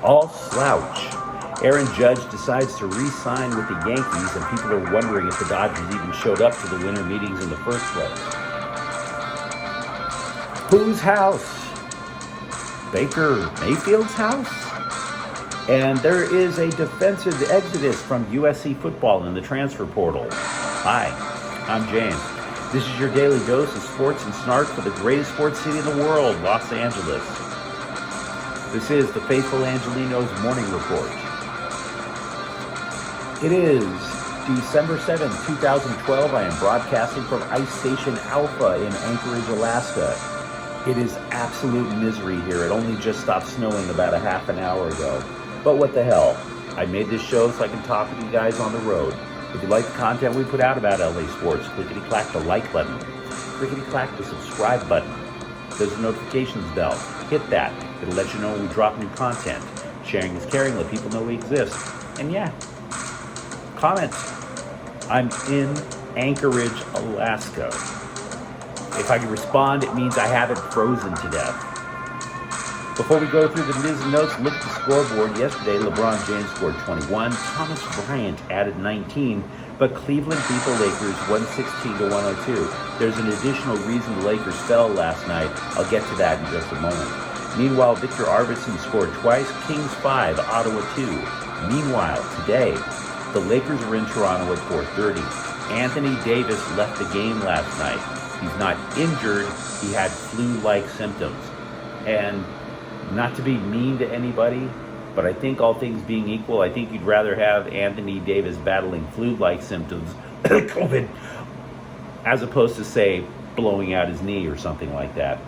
all slouch. Aaron Judge decides to re-sign with the Yankees, and people are wondering if the Dodgers even showed up to the winter meetings in the first place. Whose house? Baker Mayfield's house? And there is a defensive exodus from USC football in the transfer portal. Hi, I'm James. This is your daily dose of sports and snark for the greatest sports city in the world, Los Angeles. This is the faithful Angelenos morning report. It is December 7th, 2012. I am broadcasting from Ice Station Alpha in Anchorage, Alaska. It is absolute misery here. It only just stopped snowing about a half an hour ago. But what the hell? I made this show so I can talk with you guys on the road. If you like the content we put out about LA sports, clickety-clack the like button. Clickety-clack the subscribe button. There's a notifications bell. Hit that. It'll let you know when we drop new content. Sharing is caring. Let people know we exist. And yeah, comment. I'm in Anchorage, Alaska. If I can respond, it means I haven't frozen to death. Before we go through the news and notes, look at the scoreboard. Yesterday, LeBron James scored 21. Thomas Bryant added 19. But Cleveland beat the Lakers 116-102. There's an additional reason the Lakers fell last night. I'll get to that in just a moment. Meanwhile, Victor Arvidsson scored twice. Kings 5, Ottawa 2. Meanwhile, today, the Lakers were in Toronto at 4:30. Anthony Davis left the game last night. He's not injured. He had flu-like symptoms. And not to be mean to anybody, but I think all things being equal, I think you'd rather have Anthony Davis battling flu-like symptoms, COVID, as opposed to, say, blowing out his knee or something like that.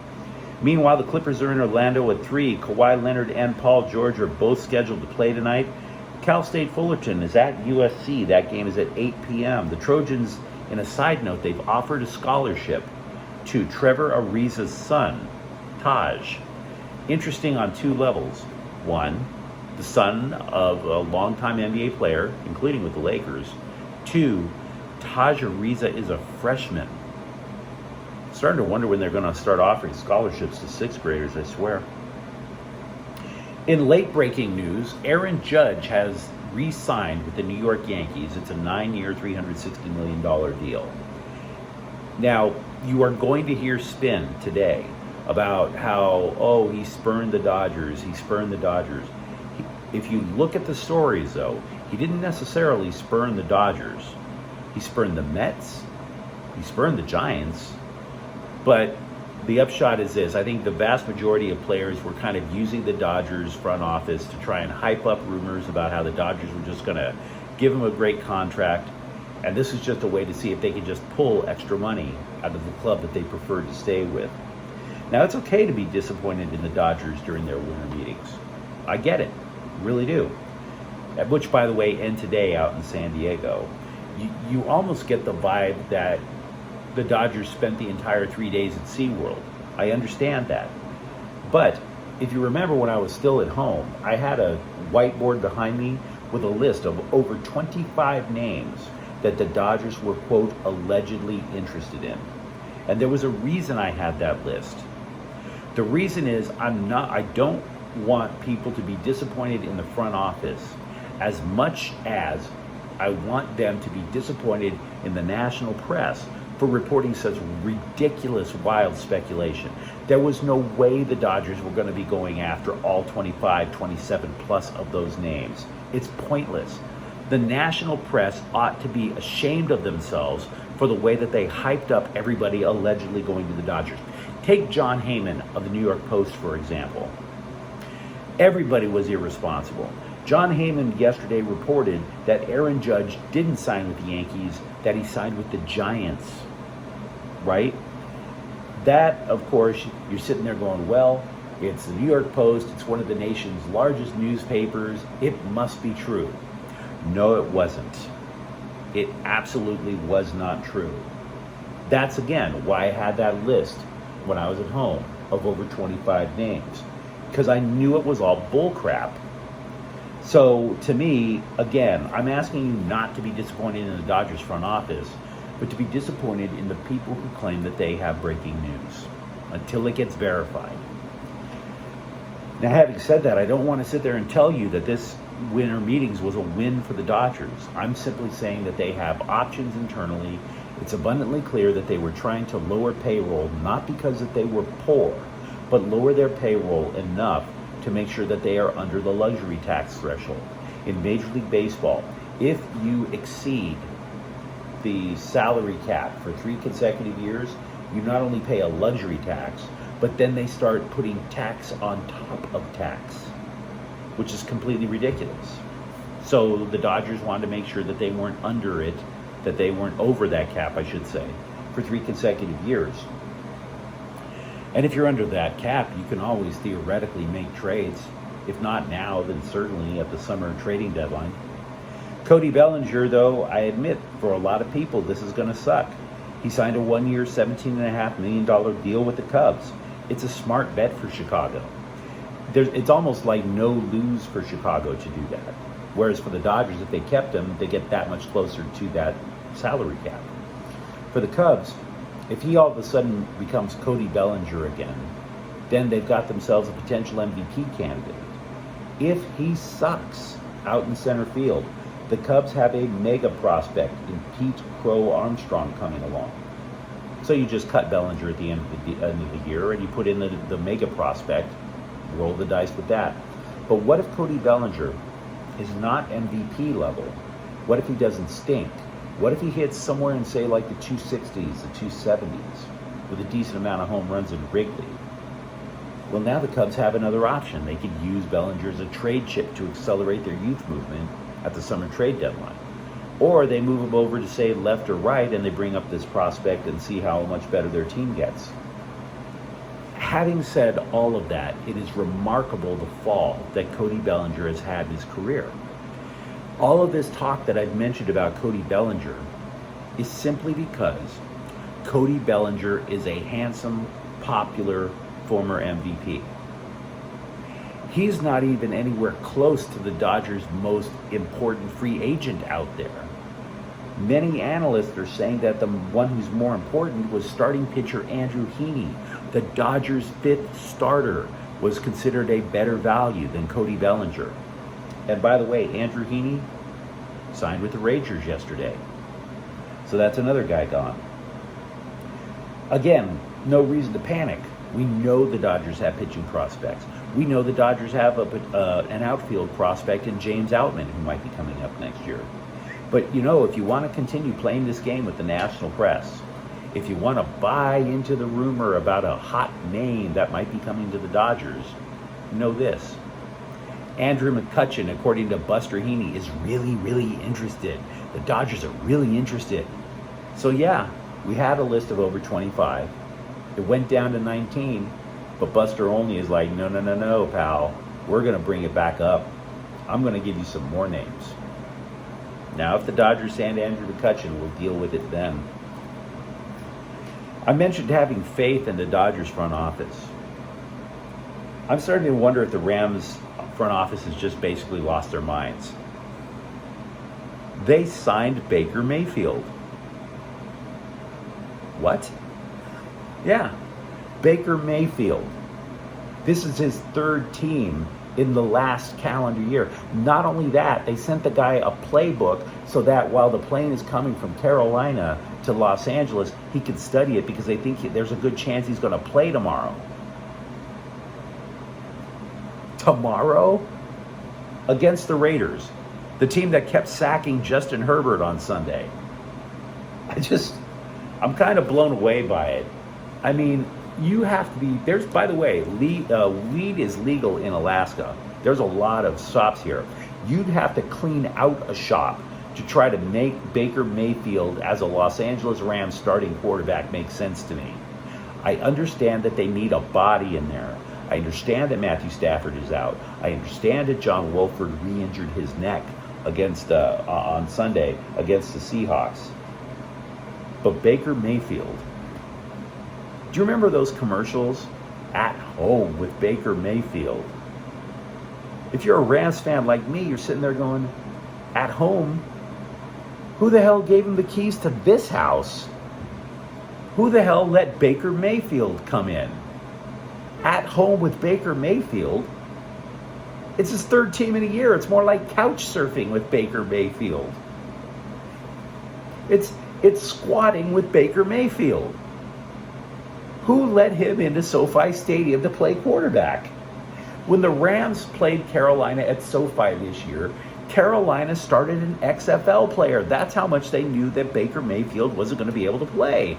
Meanwhile, the Clippers are in Orlando at 3. Kawhi Leonard and Paul George are both scheduled to play tonight. Cal State Fullerton is at USC. That game is at 8 p.m. The Trojans, in a side note, they've offered a scholarship to Trevor Ariza's son, Taj. Interesting on two levels. One, the son of a longtime NBA player, including with the Lakers. Two, Taj Ariza is a freshman. Starting to wonder when they're going to start offering scholarships to sixth graders, I swear. In late-breaking news, Aaron Judge has re-signed with the New York Yankees. It's a 9-year, $360 million deal. Now, you are going to hear spin today about how, he spurned the Dodgers. If you look at the stories, though, he didn't necessarily spurn the Dodgers. He spurned the Mets. He spurned the Giants. But the upshot is this. I think the vast majority of players were kind of using the Dodgers front office to try and hype up rumors about how the Dodgers were just going to give him a great contract. And this is just a way to see if they can just pull extra money out of the club that they prefer to stay with. Now, it's okay to be disappointed in the Dodgers during their winter meetings. I get it. Really do. Which, by the way, end today out in San Diego. You almost get the vibe that the Dodgers spent the entire 3 days at SeaWorld. I understand that. But if you remember when I was still at home, I had a whiteboard behind me with a list of over 25 names that the Dodgers were, quote, allegedly interested in. And there was a reason I had that list. The reason is I don't want people to be disappointed in the front office as much as I want them to be disappointed in the national press for reporting such ridiculous, wild speculation. There was no way the Dodgers were going to be going after all 25, 27 plus of those names. It's pointless. The national press ought to be ashamed of themselves for the way that they hyped up everybody allegedly going to the Dodgers. Take Jon Heyman of the New York Post, for example. Everybody was irresponsible. Jon Heyman yesterday reported that Aaron Judge didn't sign with the Yankees, that he signed with the Giants, right? That, of course, you're sitting there going, well, it's the New York Post, it's one of the nation's largest newspapers, it must be true. No, it wasn't. It absolutely was not true. That's, again, why I had that list when I was at home of over 25 names, because I knew it was all bullcrap. So, to me, again, I'm asking you not to be disappointed in the Dodgers front office, but to be disappointed in the people who claim that they have breaking news until it gets verified. Now, having said that, I don't want to sit there and tell you that this winter meetings was a win for the Dodgers. I'm simply saying that they have options internally. It's abundantly clear that they were trying to lower payroll, not because that they were poor, but lower their payroll enough to make sure that they are under the luxury tax threshold. In Major League Baseball, if you exceed the salary cap for 3 consecutive years, you not only pay a luxury tax, but then they start putting tax on top of tax, which is completely ridiculous. So the Dodgers wanted to make sure that they weren't under it, that they weren't over that cap, I should say, for 3 consecutive years. And if you're under that cap, you can always theoretically make trades. If not now, then certainly at the summer trading deadline. Cody Bellinger, though, I admit, for a lot of people, this is going to suck. He signed a 1-year, $17.5 million deal with the Cubs. It's a smart bet for Chicago. It's almost like no lose for Chicago to do that. Whereas for the Dodgers, if they kept him, they get that much closer to that salary cap. For the Cubs, if he all of a sudden becomes Cody Bellinger again, then they've got themselves a potential MVP candidate. If he sucks out in center field, the Cubs have a mega prospect in Pete Crow Armstrong coming along. So you just cut Bellinger at the end of the year and you put in the mega prospect, roll the dice with that. But what if Cody Bellinger is not MVP level? What if he doesn't stink? What if he hits somewhere in, say, like the 260s, the 270s, with a decent amount of home runs in Wrigley? Well, now the Cubs have another option. They could use Bellinger as a trade chip to accelerate their youth movement at the summer trade deadline. Or they move him over to, say, left or right, and they bring up this prospect and see how much better their team gets. Having said all of that, it is remarkable the fall that Cody Bellinger has had in his career. All of this talk that I've mentioned about Cody Bellinger is simply because Cody Bellinger is a handsome, popular former MVP. He's not even anywhere close to the Dodgers' most important free agent out there. Many analysts are saying that the one who's more important was starting pitcher Andrew Heaney. The Dodgers' 5th starter was considered a better value than Cody Bellinger. And by the way, Andrew Heaney signed with the Rangers yesterday. So that's another guy gone. Again, no reason to panic. We know the Dodgers have pitching prospects. We know the Dodgers have an outfield prospect in James Outman, who might be coming up next year. But, you know, if you want to continue playing this game with the national press, if you want to buy into the rumor about a hot name that might be coming to the Dodgers, know this. Andrew McCutchen, according to Buster Heaney, is really, really interested. The Dodgers are really interested. So, yeah, we had a list of over 25. It went down to 19, but Buster Olney is like, no, pal. We're going to bring it back up. I'm going to give you some more names. Now, if the Dodgers send Andrew McCutchen, we'll deal with it then. I mentioned having faith in the Dodgers front office. I'm starting to wonder if the Rams front office has just basically lost their minds. They signed Baker Mayfield. What? Yeah, Baker Mayfield. This is his 3rd team in the last calendar year. Not only that, they sent the guy a playbook so that while the plane is coming from Carolina to Los Angeles, he can study it because they think there's a good chance he's going to play tomorrow. Tomorrow? Against the Raiders, the team that kept sacking Justin Herbert on Sunday. I'm kind of blown away by it. I mean, you have to be, by the way, weed is legal in Alaska. There's a lot of shops here. You'd have to clean out a shop to try to make Baker Mayfield as a Los Angeles Rams starting quarterback make sense to me. I understand that they need a body in there. I understand that Matthew Stafford is out. I understand that John Wolford re-injured his neck on Sunday against the Seahawks. But Baker Mayfield, do you remember those commercials? At home with Baker Mayfield. If you're a Rams fan like me, you're sitting there going, at home? Who the hell gave him the keys to this house? Who the hell let Baker Mayfield come in? At home with Baker Mayfield? It's his third team in a year. It's more like couch surfing with Baker Mayfield. It's squatting with Baker Mayfield. Who let him into SoFi Stadium to play quarterback? When the Rams played Carolina at SoFi this year, Carolina started an XFL player. That's how much they knew that Baker Mayfield wasn't going to be able to play.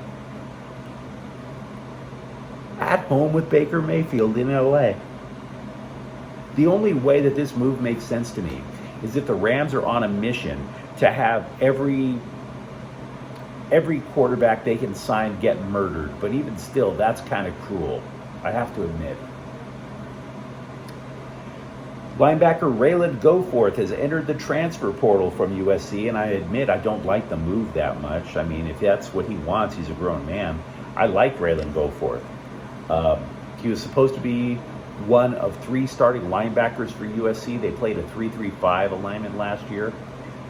At home with Baker Mayfield in LA. The only way that this move makes sense to me is if the Rams are on a mission to have every quarterback they can sign get murdered. But even still, that's kind of cruel, I have to admit. Linebacker Ralen Goforth has entered the transfer portal from USC, and I admit I don't like the move that much. I mean, if that's what he wants, he's a grown man. I like Ralen Goforth. He was supposed to be one of 3 starting linebackers for USC. They played a 3-3-5 alignment last year.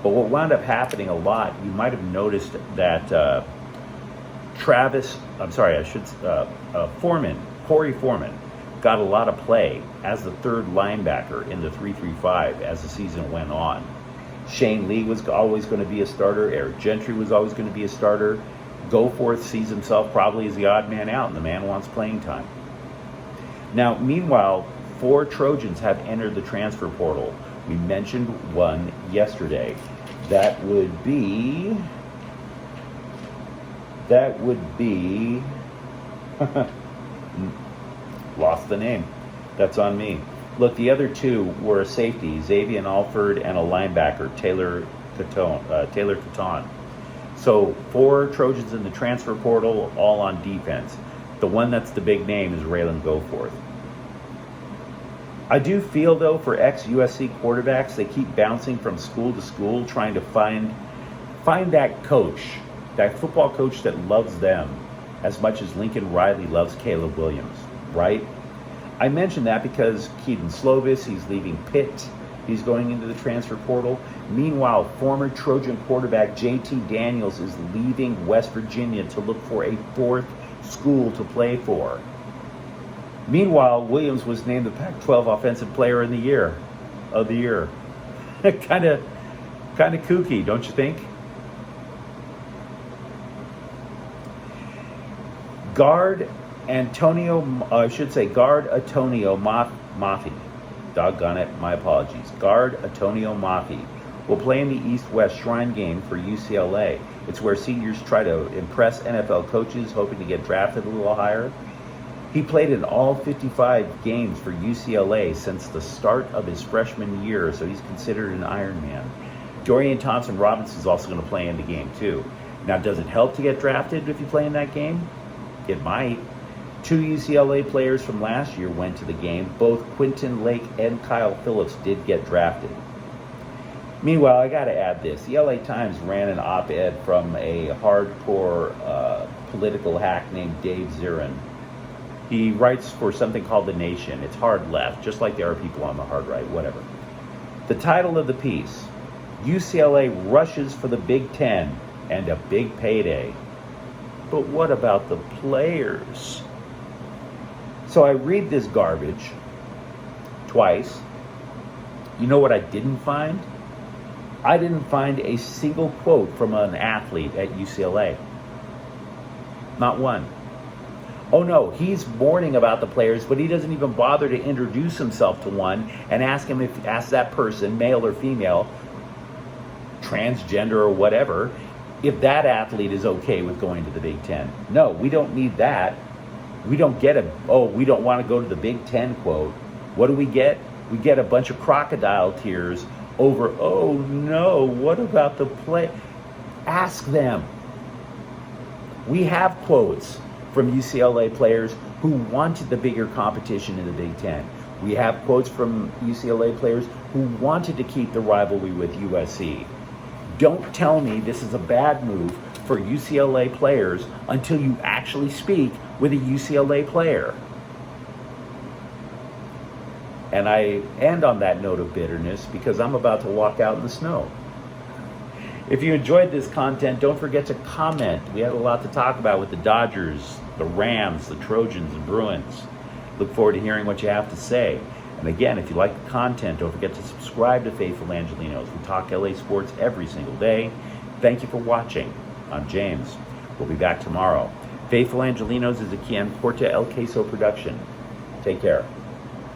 But what wound up happening a lot, you might have noticed that Corey Foreman, got a lot of play as the third linebacker in the 3-3-5 as the season went on. Shane Lee was always going to be a starter. Eric Gentry was always going to be a starter. Goforth sees himself probably as the odd man out, and the man wants playing time. Now, meanwhile, 4 Trojans have entered the transfer portal. We mentioned one yesterday. That would be lost the name. That's on me. Look, the other 2 were a safety, Xavier Alford, and a linebacker, Taylor Caton. So 4 Trojans in the transfer portal, all on defense. The one that's the big name is Ralen Goforth. I do feel, though, for ex-USC quarterbacks, they keep bouncing from school to school, trying to find that coach, that football coach that loves them as much as Lincoln Riley loves Caleb Williams, right? I mention that because Keaton Slovis, he's leaving Pitt. He's going into the transfer portal. Meanwhile, former Trojan quarterback JT Daniels is leaving West Virginia to look for a 4th school to play for. Meanwhile, Williams was named the Pac-12 Offensive Player of the Year. kind of kooky, don't you think? Guard Antonio Mafi. Doggone it, my apologies. Guard Antonio Mafi will play in the East-West Shrine game for UCLA. It's where seniors try to impress NFL coaches, hoping to get drafted a little higher. He played in all 55 games for UCLA since the start of his freshman year, so he's considered an Iron Man. Dorian Thompson-Robinson is also going to play in the game, too. Now, does it help to get drafted if you play in that game? It might. 2 UCLA players from last year went to the game. Both Quinton Lake and Kyle Phillips did get drafted. Meanwhile, I got to add this. The LA Times ran an op-ed from a hardcore political hack named Dave Zirin. He writes for something called The Nation. It's hard left, just like there are people on the hard right, whatever. The title of the piece, UCLA rushes for the Big Ten and a big payday. But what about the players? So I read this garbage twice. You know what I didn't find? I didn't find a single quote from an athlete at UCLA. Not one. Oh no, he's mourning about the players, but he doesn't even bother to introduce himself to one and ask that person, male or female, transgender or whatever, if that athlete is okay with going to the Big Ten. No, we don't need that. We don't get we don't want to go to the Big Ten quote. What do we get? We get a bunch of crocodile tears over, oh no, what about the play? Ask them. We have quotes from UCLA players who wanted the bigger competition in the Big Ten. We have quotes from UCLA players who wanted to keep the rivalry with USC. Don't tell me this is a bad move for UCLA players until you actually speak with a UCLA player. And I end on that note of bitterness because I'm about to walk out in the snow. If you enjoyed this content, don't forget to comment. We had a lot to talk about with the Dodgers, the Rams, the Trojans, and Bruins. Look forward to hearing what you have to say. And again, if you like the content, don't forget to subscribe to Faithful Angelenos. We talk LA sports every single day. Thank you for watching. I'm James. We'll be back tomorrow. Faithful Angelenos is a Quian Corta El Queso production. Take care.